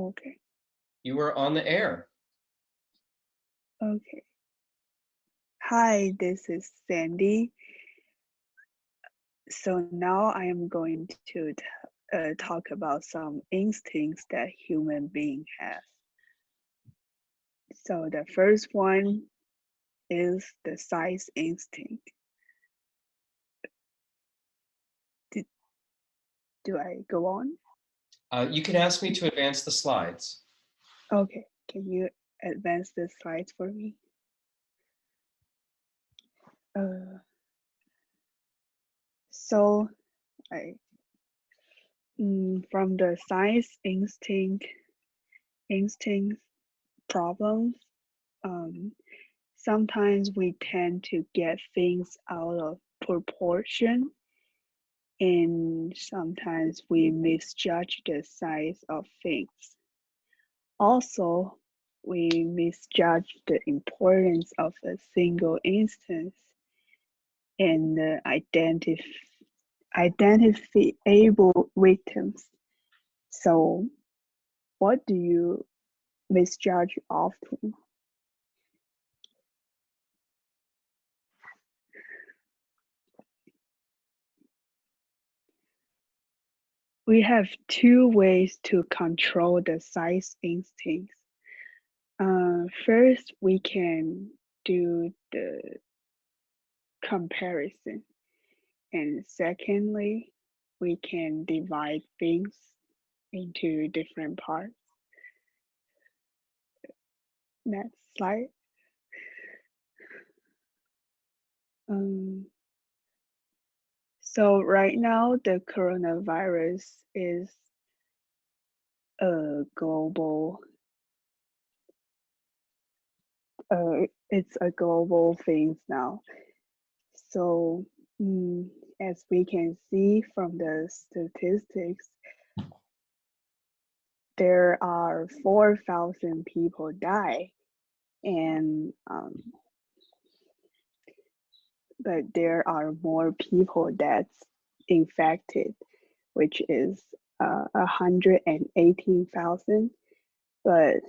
Okay. You are on the air. Okay. Hi, this is Sandy. So now I am going to talk about some instincts that human being has. So the first one is the size instinct. Do I go on? You can ask me to advance the slides. Okay, can you advance the slides for me? So from the size instinct problems, sometimes we tend to get things out of proportion, and sometimes we misjudge the size of things. Also, we misjudge the importance of a single instance and the identifiable victims. So, what do you misjudge often? We have two ways to control the size instincts. First, we can do the comparison. And secondly, we can divide things into different parts. Next slide. So right now, the coronavirus is a global, it's a global thing now. So as we can see from the statistics, there are 4,000 people die, and but there are more people that's infected, which is 118,000. But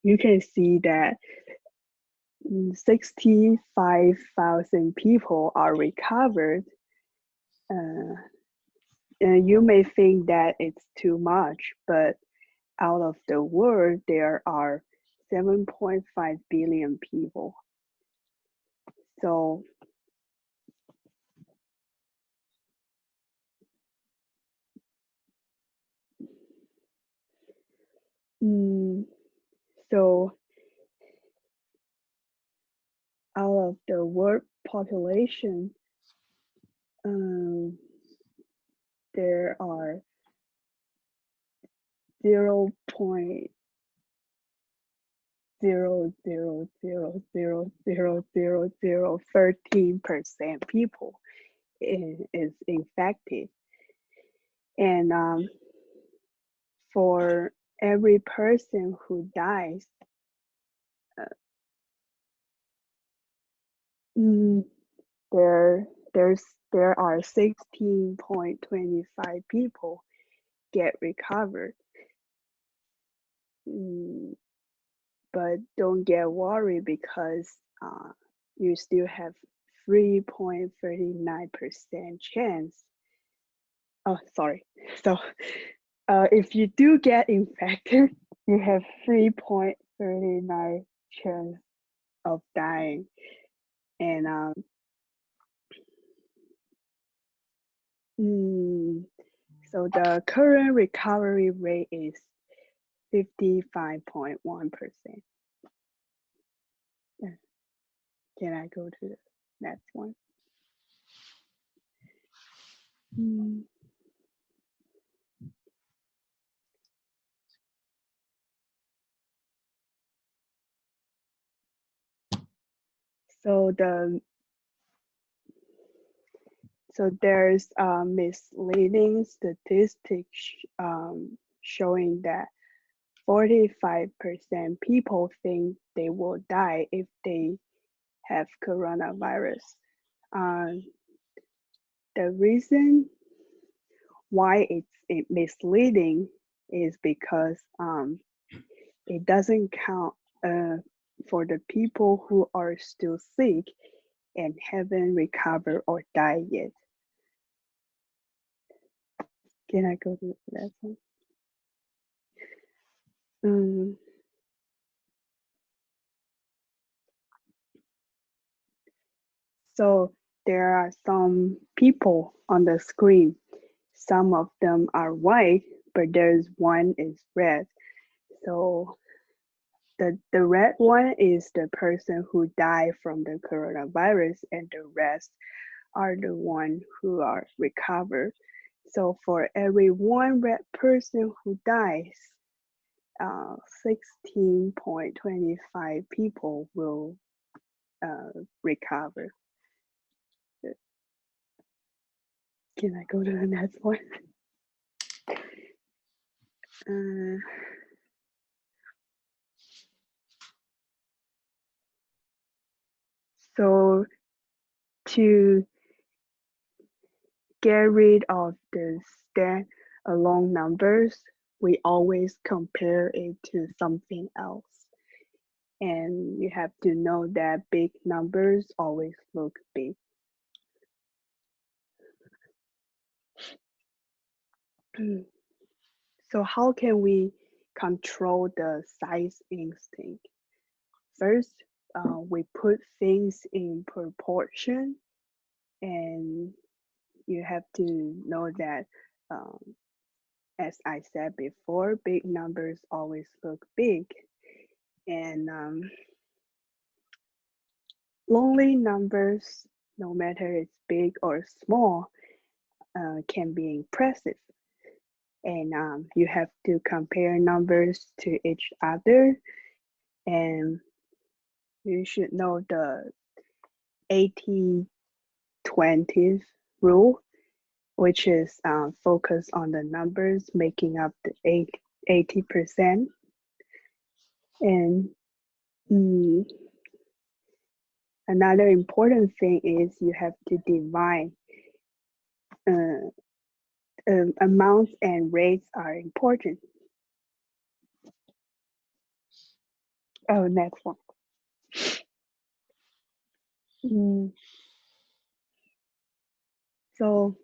you can see that 65,000 people are recovered. And you may think that it's too much, but out of the world, there are 7.5 billion people. So out of the world population, there are 0.000000013% people is infected, and for every person who dies, there are 16.25 people get recovered. But don't get worried, because you still have 3.39% chance. Oh, sorry. So if you do get infected, you have 3.39 chance of dying. And so the current recovery rate is 55.1%. Can I go to the next one? So there's misleading statistics showing that 45% people think they will die if they have coronavirus. The reason why it's misleading is because it doesn't count for the people who are still sick and haven't recovered or died yet. Can I go to the next one? So there are some people on the screen. Some of them are white, but there's one is red. So the red one is the person who died from the coronavirus, and the rest are the one who are recovered. So for every one red person who dies, 16.25 people will recover. Can I go to the next one? So to get rid of the stand-alone numbers, we always compare it to something else. And you have to know that big numbers always look big. So how can we control the size instinct? First, we put things in proportion, and you have to know that, as I said before, big numbers always look big, and lonely numbers, no matter it's big or small, can be impressive. And you have to compare numbers to each other, and you should know the 80-20 rule, which is focus on the numbers making up the 80%. And another important thing is you have to divide. Amounts and rates are important. Oh, next one. So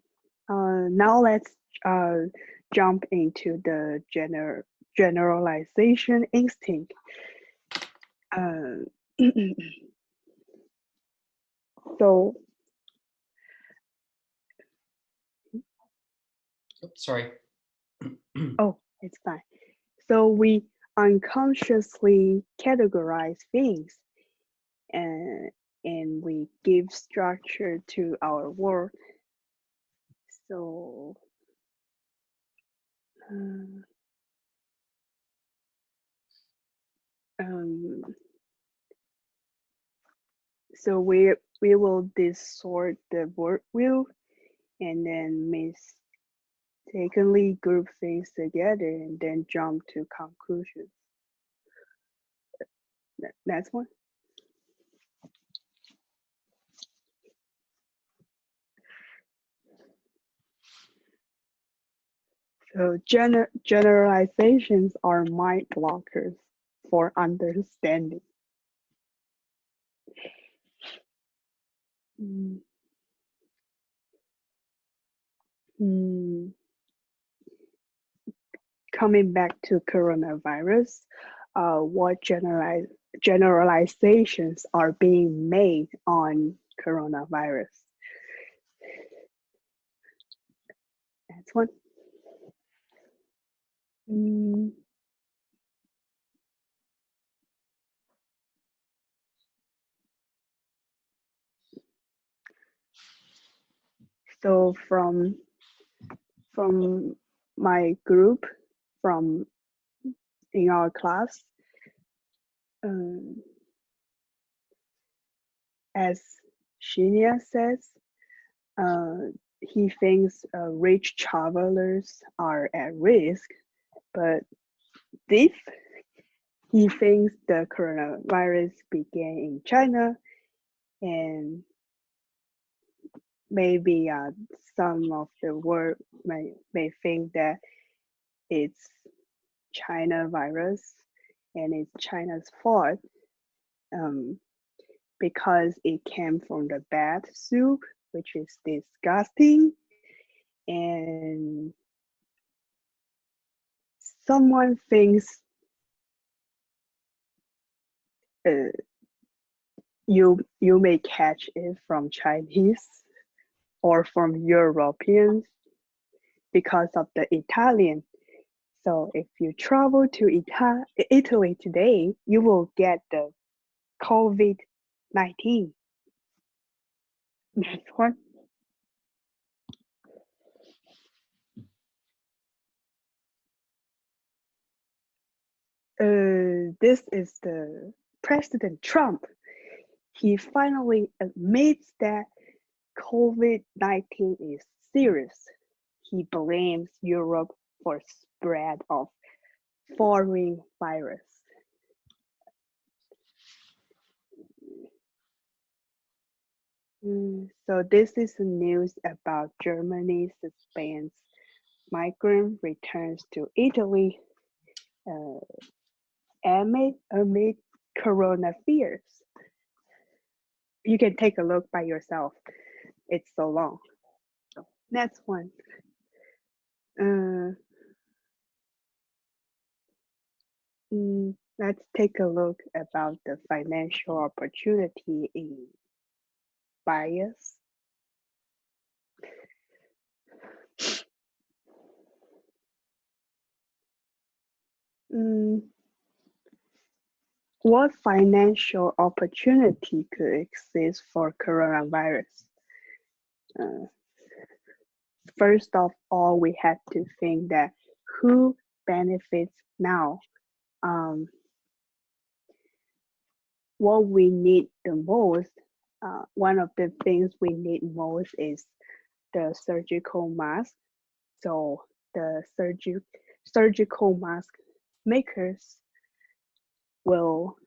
now let's jump into the generalization instinct. So, Sorry. oh, it's fine. So we unconsciously categorize things, and we give structure to our world. So so we will distort the word wheel and then mistakenly group things together and then jump to conclusions. That's one. So generalizations are mind blockers for understanding. Coming back to coronavirus, what generalizations are being made on coronavirus? That's one. So from my group, from in our class, as Shinya says, he thinks rich travelers are at risk, but Steve, he thinks the coronavirus began in China, and maybe some of the world may think that it's China virus, and it's China's fault because it came from the bat soup, which is disgusting. And someone thinks uh, you may catch it from Chinese or from Europeans because of the Italian. So if you travel to Italy today, you will get the COVID-19. Next one. This is the President Trump. He finally admits that COVID-19 is serious. He blames Europe for spread of foreign virus. So this is the news about Germany suspends migrant returns to Italy amid corona fears. You can take a look by yourself. It's so long. Next one. Let's take a look about the financial opportunity in bias. What financial opportunity could exist for coronavirus? First of all, we have to think that who benefits now. What we need the most, one of the things we need most is the surgical mask. So the surgical mask makers will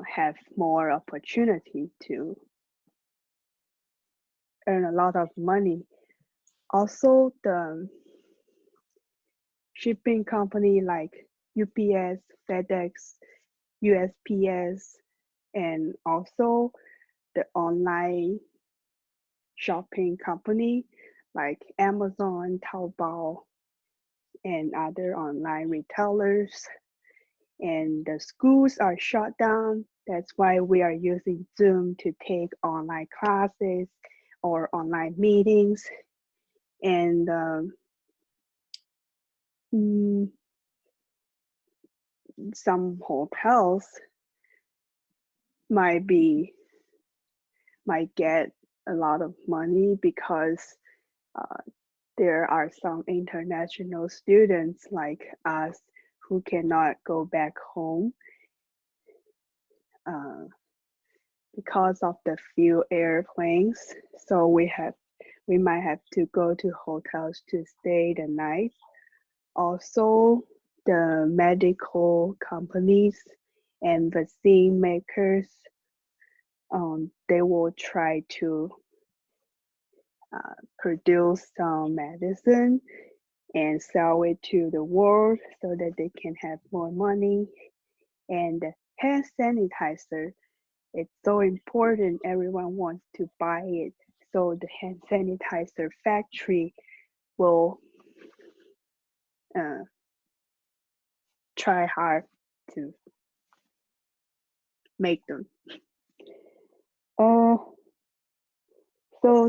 have more opportunity to earn a lot of money. Also, the shipping company like UPS, FedEx, USPS, and also the online shopping company like Amazon, Taobao, and other online retailers. And the schools are shut down. That's why we are using Zoom to take online classes or online meetings. And some hotels might get a lot of money because there are some international students like us who cannot go back home because of the few airplanes. So we might have to go to hotels to stay the night. Also, the medical companies and vaccine makers, they will try to produce some medicine and sell it to the world so that they can have more money. And hand sanitizer, it's so important. Everyone wants to buy it. So the hand sanitizer factory will try hard to make them. So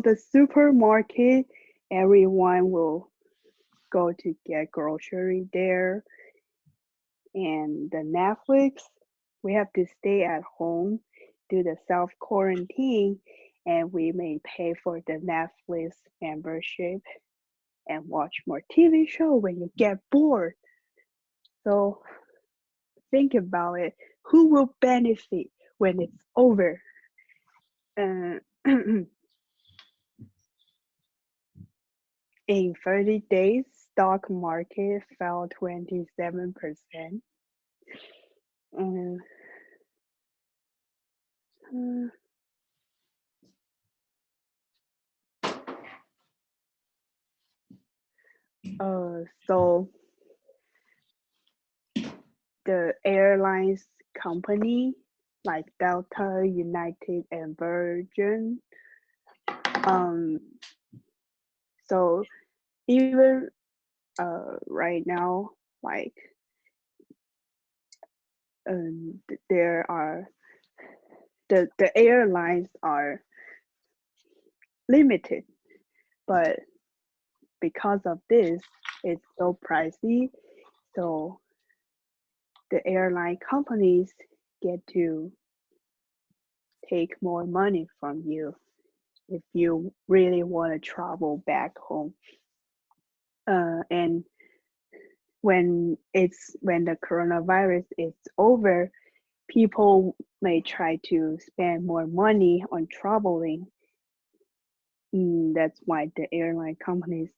the supermarket, everyone will go to get grocery there. And the Netflix, we have to stay at home, do the self-quarantine, and we may pay for the Netflix membership and watch more TV show when you get bored. So think about it. Who will benefit when it's over? In 30 days, stock market fell 27%. So the airlines company like Delta, United, and Virgin. So even right now, like there are the airlines are limited, but because of this, it's so pricey. So the airline companies get to take more money from you if you really want to travel back home. And when the coronavirus is over, people may try to spend more money on traveling. That's why the airline companies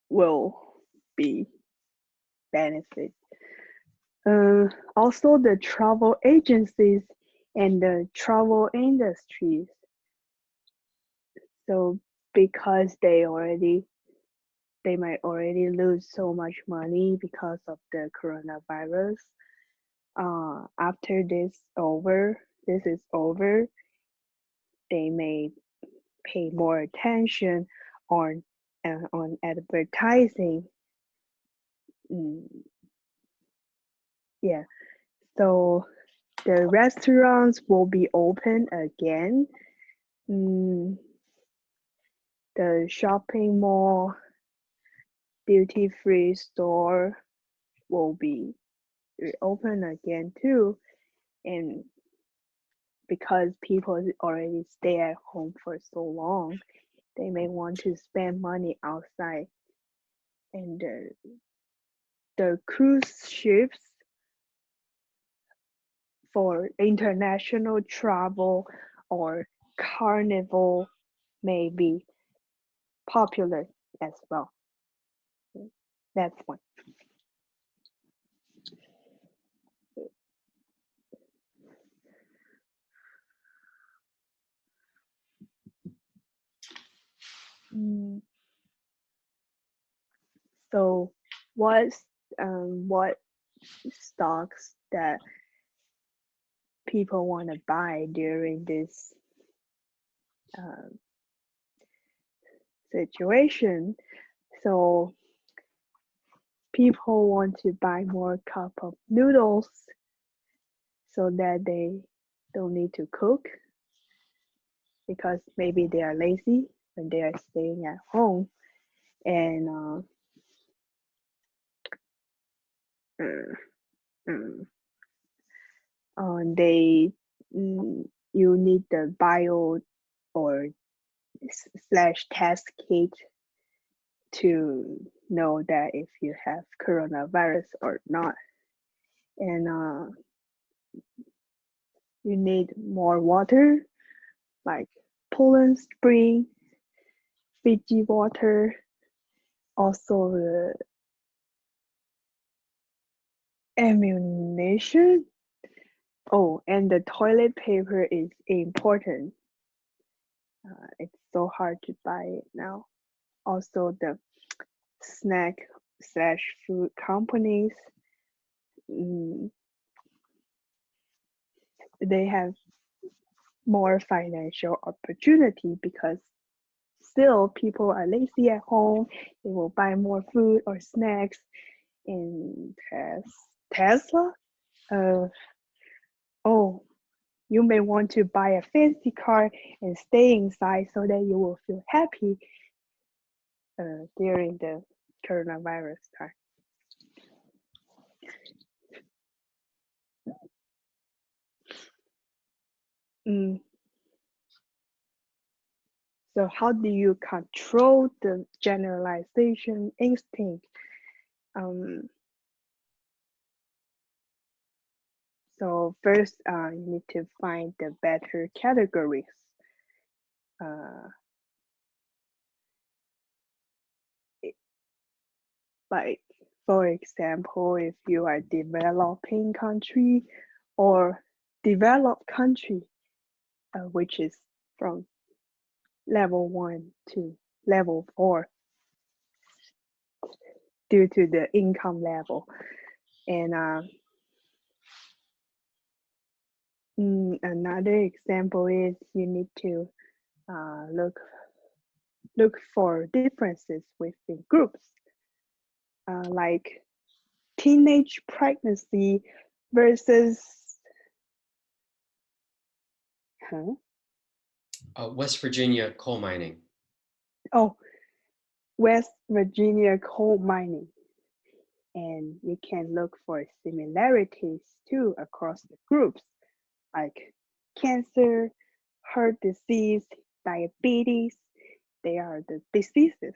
will be benefit. Also, the travel agencies and the travel industries. So because they might already lose so much money because of the coronavirus. After this is over, they may pay more attention on advertising. Yeah, so the restaurants will be open again. The shopping mall, duty-free store will be reopen again too. And because people already stay at home for so long, they may want to spend money outside. And the cruise ships for international travel or carnival may be popular as well. That's one. So what stocks that people want to buy during this situation? So people want to buy more cup of noodles so that they don't need to cook because maybe they are lazy when they are staying at home, and they you need the bio or slash test kit to know that if you have coronavirus or not, and you need more water like Poland Spring, Fiji water, also the ammunition. Oh, and the toilet paper is important. It's so hard to buy it now. Also, the snack slash food companies, they have more financial opportunity because still people are lazy at home. They will buy more food or snacks. In Tesla, oh, you may want to buy a fancy car and stay inside so that you will feel happy during the coronavirus time. So how do you control the generalization instinct? So first, you need to find the better categories. Like, for example, if you are developing country or developed country, which is from level 1 to level 4 due to the income level. And another example is you need to look for differences within groups, like teenage pregnancy versus West Virginia coal mining. West Virginia coal mining. And you can look for similarities too across the groups, like cancer, heart disease, diabetes. They are the diseases.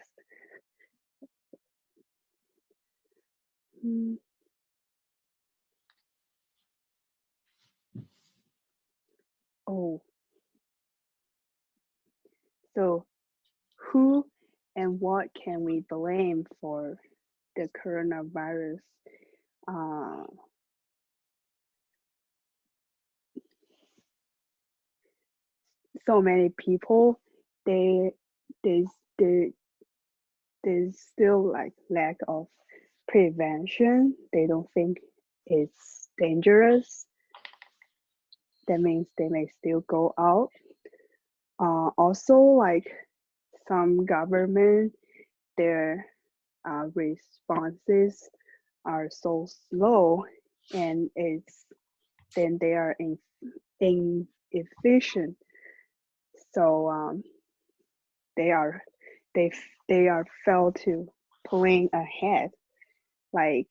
Oh, so who and what can we blame for the coronavirus? So many people, they there's still like lack of prevention. They don't think it's dangerous. That means they may still go out. Also, like some government, their responses are so slow, and then they are inefficient. So they are failed to plan ahead. Like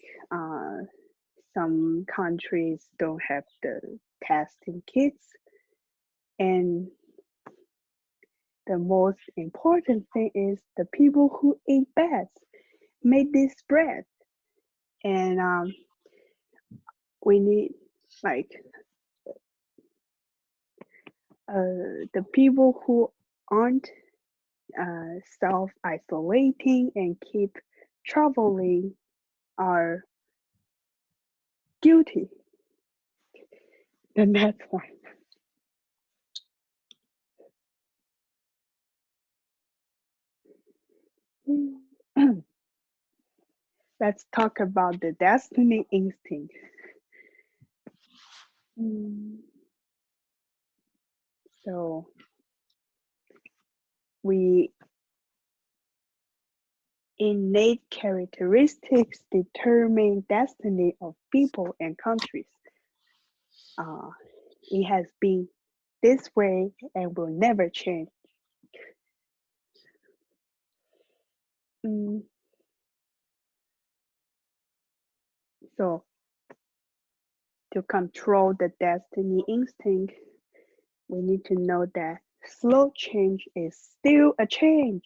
some countries don't have the testing kits, and the most important thing is the people who ate bats made this spread, and we need like the people who aren't self-isolating and keep traveling are guilty. The next one. Let's talk about the destiny instinct. So innate characteristics determine destiny of people and countries. It has been this way and will never change. So to control the destiny instinct, we need to know that slow change is still a change.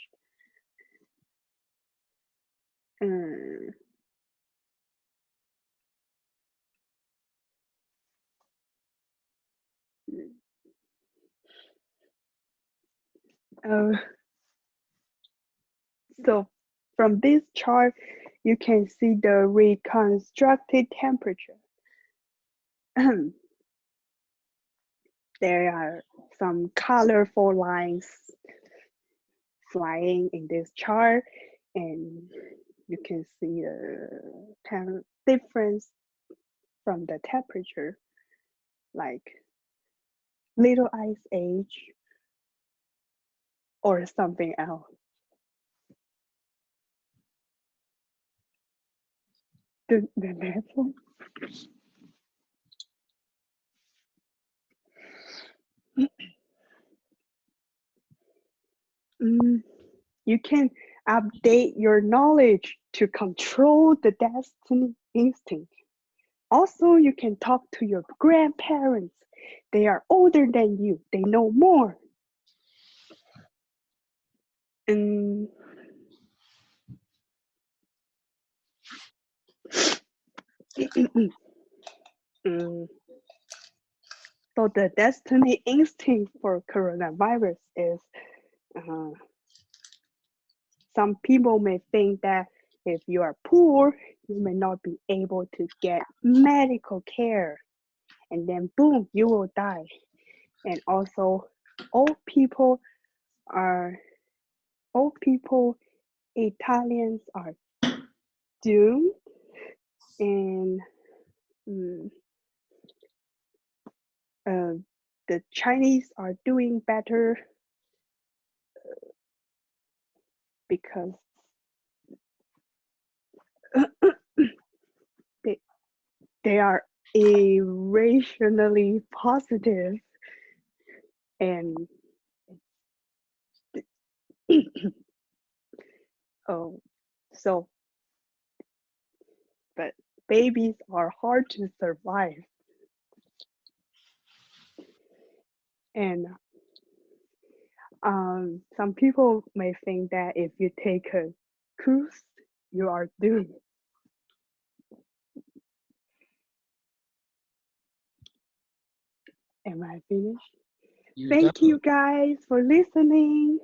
So from this chart, you can see the reconstructed temperature. There are some colorful lines flying in this chart, and you can see the difference from the temperature, like little ice age or something else. The next one. You can update your knowledge to control the destiny instinct. Also, you can talk to your grandparents. They are older than you. They know more. So the destiny instinct for coronavirus is some people may think that if you are poor, you may not be able to get medical care, and then boom, you will die. And also, Italians are doomed, and mm, the Chinese are doing better because they, they are irrationally positive and oh, so but babies are hard to survive. And some people may think that if you take a cruise, you are doomed. Am I finished? You're done. Thank you guys for listening.